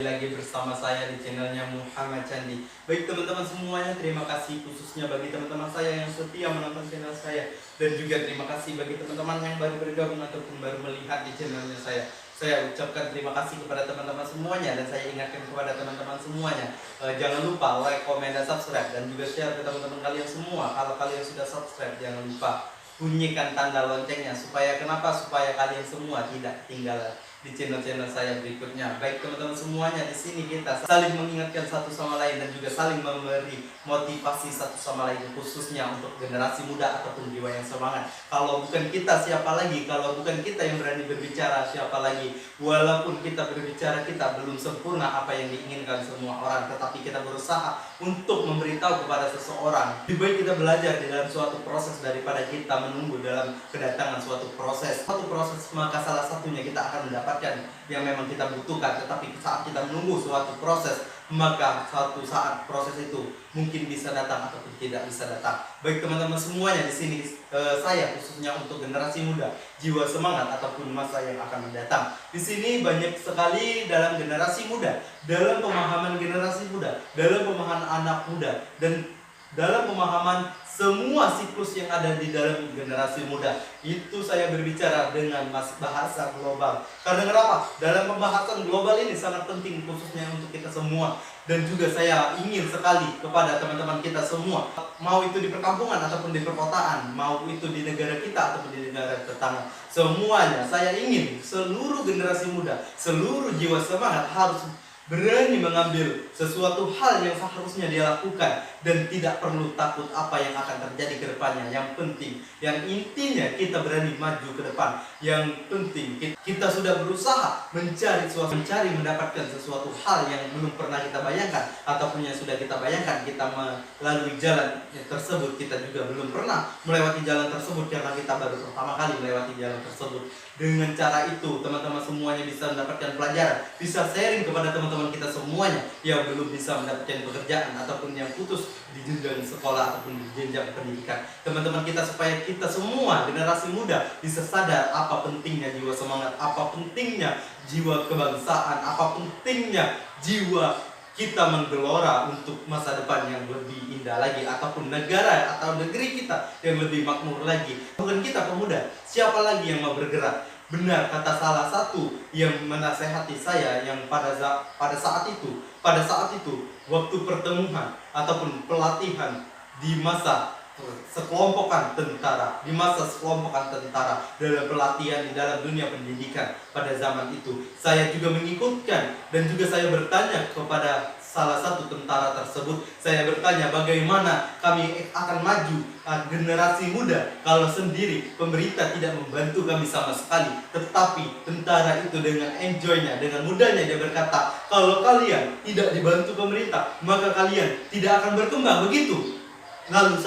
Lagi bersama saya di channelnya Muhammad Candi. Baik teman-teman semuanya, terima kasih khususnya bagi teman-teman saya yang setia menonton channel saya, dan juga terima kasih bagi teman-teman yang baru bergabung ataupun baru melihat di channelnya saya. Saya ucapkan terima kasih kepada teman-teman semuanya, dan saya ingatkan kepada teman-teman semuanya, jangan lupa like, comment, dan subscribe, dan juga share ke teman-teman kalian semua. Kalau kalian sudah subscribe, jangan lupa bunyikan tanda loncengnya, supaya kalian semua tidak ketinggalan di channel-channel saya berikutnya. Baik teman-teman semuanya, di sini kita saling mengingatkan satu sama lain dan juga saling memberi motivasi satu sama lain, khususnya untuk generasi muda ataupun jiwa yang semangat. Kalau bukan kita, siapa lagi? Kalau bukan kita yang berani berbicara, siapa lagi? Walaupun kita berbicara, kita belum sempurna apa yang diinginkan semua orang, tetapi kita berusaha untuk memberitahu kepada seseorang. Lebih baik kita belajar di dalam suatu proses daripada kita menunggu dalam kedatangan suatu proses. Maka salah satunya kita akan mendapatkan yang memang kita butuhkan. Tetapi saat kita menunggu suatu proses, maka suatu saat proses itu mungkin bisa datang ataupun tidak bisa datang. Baik teman-teman semuanya, di sini saya khususnya untuk generasi muda, jiwa semangat ataupun masa yang akan mendatang. Di sini banyak sekali dalam generasi muda, dalam pemahaman generasi muda, dalam pemahaman anak muda, dan dalam pemahaman semua siklus yang ada di dalam generasi muda. Itu saya berbicara dengan bahasa global. Karena kenapa? Dalam pembahasan global ini sangat penting khususnya untuk kita semua. Dan juga saya ingin sekali kepada teman-teman kita semua, mau itu di perkampungan ataupun di perkotaan, mau itu di negara kita ataupun di negara tetangga, semuanya saya ingin seluruh generasi muda, seluruh jiwa semangat harus berani mengambil sesuatu hal yang seharusnya dia lakukan, dan tidak perlu takut apa yang akan terjadi ke depannya. Yang penting, yang intinya kita berani maju ke depan. Yang penting kita sudah berusaha mencari mendapatkan sesuatu hal yang belum pernah kita bayangkan, ataupun yang sudah kita bayangkan. Kita melalui jalan tersebut, kita juga belum pernah melewati jalan tersebut karena kita baru pertama kali melewati jalan tersebut. Dengan cara itu teman-teman semuanya bisa mendapatkan pelajaran, bisa sharing kepada teman-teman kita semuanya yang belum bisa mendapatkan pekerjaan ataupun yang putus di jenjang sekolah ataupun di jenjang pendidikan. Teman-teman kita, supaya kita semua generasi muda bisa sadar apa pentingnya jiwa semangat, apa pentingnya jiwa kebangsaan, apa pentingnya jiwa kita menggelora untuk masa depan yang lebih indah lagi, ataupun negara atau negeri kita yang lebih makmur lagi. Bukan kita pemuda, siapa lagi yang mau bergerak? Benar kata salah satu yang menasehati saya, yang pada saat itu waktu pertemuan ataupun pelatihan di masa sekelompokan tentara dalam pelatihan di dalam dunia pendidikan pada zaman itu, saya juga mengikutkan dan juga saya bertanya kepada salah satu tentara tersebut. Saya bertanya, bagaimana kami akan maju generasi muda kalau sendiri pemerintah tidak membantu kami sama sekali. Tetapi tentara itu dengan enjoynya, dengan mudahnya dia berkata, kalau kalian tidak dibantu pemerintah, maka kalian tidak akan berkembang. Begitu. Lalu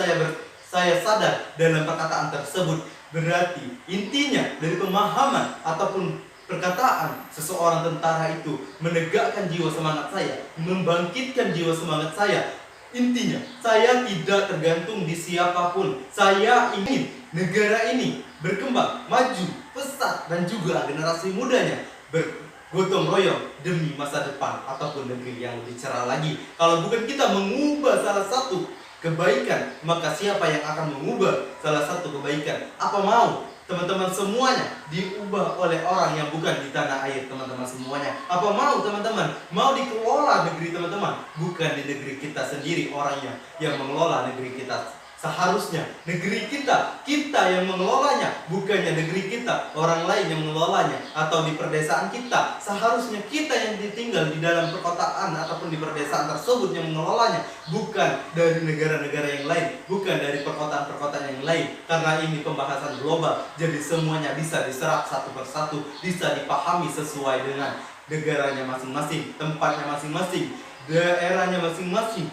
saya sadar dalam perkataan tersebut, berarti intinya dari pemahaman ataupun perkataan seseorang tentara itu menegakkan jiwa semangat saya, membangkitkan jiwa semangat saya. Intinya, saya tidak tergantung di siapapun. Saya ingin negara ini berkembang, maju, pesat, dan juga generasi mudanya bergotong royong demi masa depan ataupun negeri yang lebih cerah lagi. Kalau bukan kita mengubah salah satu kebaikan, maka siapa yang akan mengubah salah satu kebaikan? Apa mau teman-teman semuanya diubah oleh orang yang bukan di tanah air teman-teman semuanya? Apa mau teman-teman mau dikelola negeri teman-teman bukan di negeri kita sendiri, orangnya yang mengelola negeri kita? Seharusnya negeri kita yang mengelolanya, bukannya negeri kita orang lain yang mengelolanya. Atau di perdesaan kita, seharusnya kita yang ditinggal di dalam perkotaan ataupun di perdesaan tersebut yang mengelolanya, bukan dari negara-negara yang lain, bukan dari perkotaan-perkotaan yang lain. Karena ini pembahasan global, jadi semuanya bisa diserap satu persatu, bisa dipahami sesuai dengan negaranya masing-masing, tempatnya masing-masing, daerahnya masing-masing,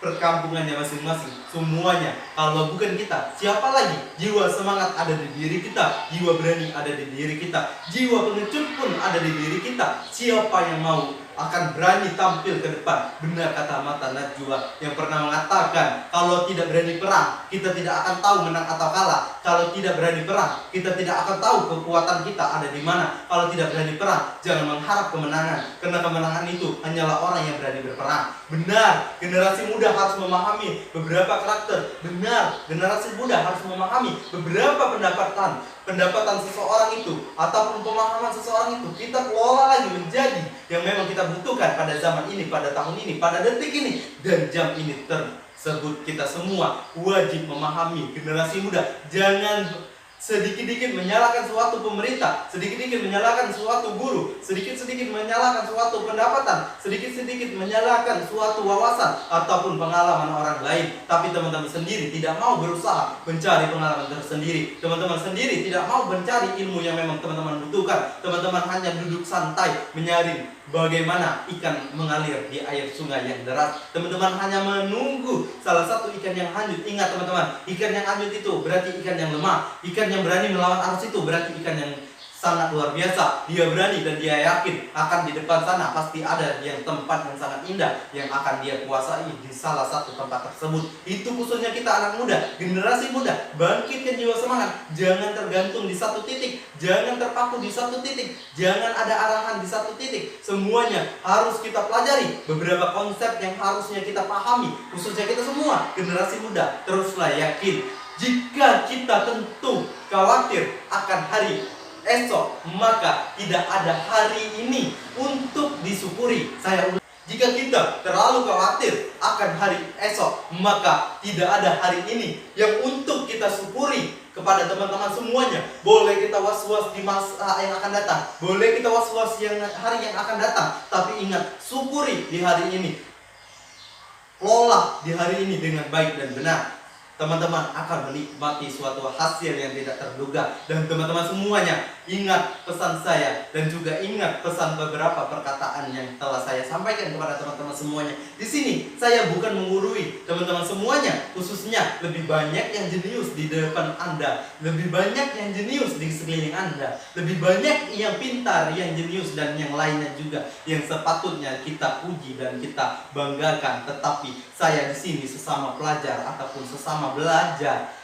perkampungannya masing-masing, semuanya. Kalau bukan kita, siapa lagi? Jiwa semangat ada di diri kita, jiwa berani ada di diri kita, jiwa pengecut pun ada di diri kita. Siapa yang mau akan berani tampil ke depan. Benar kata Mata Najwa yang pernah mengatakan, kalau tidak berani perang, kita tidak akan tahu menang atau kalah. Kalau tidak berani perang, kita tidak akan tahu kekuatan kita ada di mana. Kalau tidak berani perang, jangan mengharap kemenangan, karena kemenangan itu hanyalah orang yang berani berperang. Benar, generasi muda harus memahami beberapa karakter. Benar, generasi muda harus memahami beberapa pendapatan seseorang itu, ataupun pemahaman seseorang itu kita kelola lagi menjadi yang memang kita butuhkan pada zaman ini, pada tahun ini, pada detik ini, dan jam ini tersebut. Kita semua wajib memahami, generasi muda jangan sedikit-sedikit menyalahkan suatu pemerintah, sedikit-sedikit menyalahkan suatu guru, sedikit-sedikit menyalahkan suatu pendapatan, sedikit-sedikit menyalahkan suatu wawasan ataupun pengalaman orang lain. Tapi teman-teman sendiri tidak mau berusaha mencari pengalaman tersendiri. Teman-teman sendiri tidak mau mencari ilmu yang memang teman-teman butuhkan. Teman-teman hanya duduk santai menyaring bagaimana ikan mengalir di air sungai yang deras. Teman-teman hanya menunggu salah satu ikan yang hanyut. Ingat teman-teman, ikan yang hanyut itu berarti ikan yang lemah. Ikan yang berani melawan arus itu berarti ikan yang sangat luar biasa. Dia berani dan dia yakin akan di depan sana pasti ada yang tempat yang sangat indah yang akan dia kuasai di salah satu tempat tersebut. Itu khususnya kita anak muda, generasi muda, bangkitkan jiwa semangat. Jangan tergantung di satu titik, jangan terpaku di satu titik, jangan ada arahan di satu titik. Semuanya harus kita pelajari. Beberapa konsep yang harusnya kita pahami, khususnya kita semua generasi muda. Teruslah yakin, jika kita tentu khawatir akan hari esok, maka tidak ada hari ini untuk disyukuri. Saya ulang, jika kita terlalu khawatir akan hari esok, maka tidak ada hari ini yang untuk kita syukuri. Kepada teman-teman semuanya, boleh kita was-was di masa yang akan datang, boleh kita was-was yang hari yang akan datang, tapi ingat, syukuri di hari ini, kelola di hari ini dengan baik dan benar. Teman-teman akan menikmati suatu hasil yang tidak terduga. Dan teman-teman semuanya, ingat pesan saya dan juga ingat pesan beberapa perkataan yang telah saya sampaikan kepada teman-teman semuanya. Di sini saya bukan menggurui teman-teman semuanya, khususnya lebih banyak yang jenius di depan Anda, lebih banyak yang jenius di sekeliling Anda, lebih banyak yang pintar, yang jenius dan yang lainnya juga yang sepatutnya kita puji dan kita banggakan. Tetapi saya di sini sesama pelajar ataupun sesama belajar.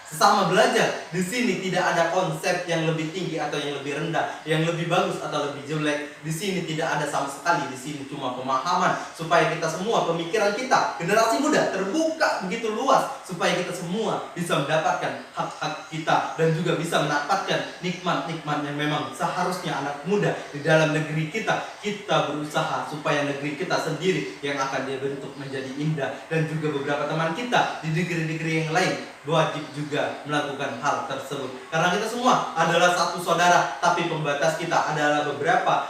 Di sini tidak ada konsep yang lebih tinggi atau yang lebih rendah, yang lebih bagus atau lebih jelek. Di sini tidak ada sama sekali. Di sini cuma pemahaman supaya kita semua, pemikiran kita, generasi muda terbuka begitu luas supaya kita semua bisa mendapatkan hak-hak kita dan juga bisa mendapatkan nikmat-nikmat yang memang seharusnya anak muda di dalam negeri kita. Kita berusaha supaya negeri kita sendiri yang akan dia bentuk menjadi indah, dan juga beberapa teman kita di negeri-negeri yang lain wajib juga melakukan hal tersebut. Karena kita semua adalah satu saudara, tapi pembatas kita adalah beberapa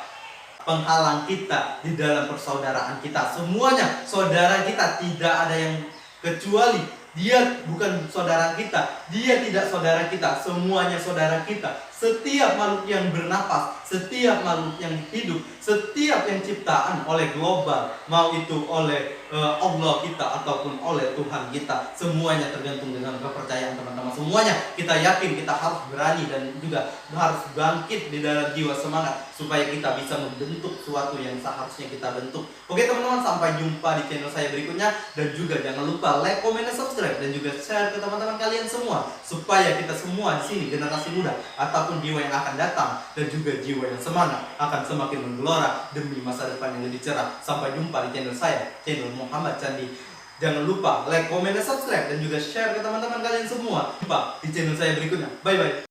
penghalang kita di dalam persaudaraan kita. Semuanya saudara kita, tidak ada yang kecuali. Dia bukan saudara kita, dia tidak saudara kita, semuanya saudara kita. Setiap makhluk yang bernapas, setiap makhluk yang hidup, setiap yang ciptaan oleh global, mau itu oleh Allah kita ataupun oleh Tuhan kita, semuanya tergantung dengan kepercayaan teman-teman. Semuanya kita yakin, kita harus berani dan juga harus bangkit di dalam jiwa semangat supaya kita bisa membentuk sesuatu yang seharusnya kita bentuk. Oke teman-teman, sampai jumpa di channel saya berikutnya, dan juga jangan lupa like, comment, dan subscribe, dan juga share ke teman-teman kalian semua supaya kita semua di sini generasi muda ataupun jiwa yang akan datang dan juga jiwa yang semangat akan semakin menggelora demi masa depan yang lebih cerah. Sampai jumpa di channel saya, channel Muhammad Candi. Jangan lupa like, comment, dan subscribe, dan juga share ke teman-teman kalian semua. Jumpa di channel saya berikutnya. Bye bye.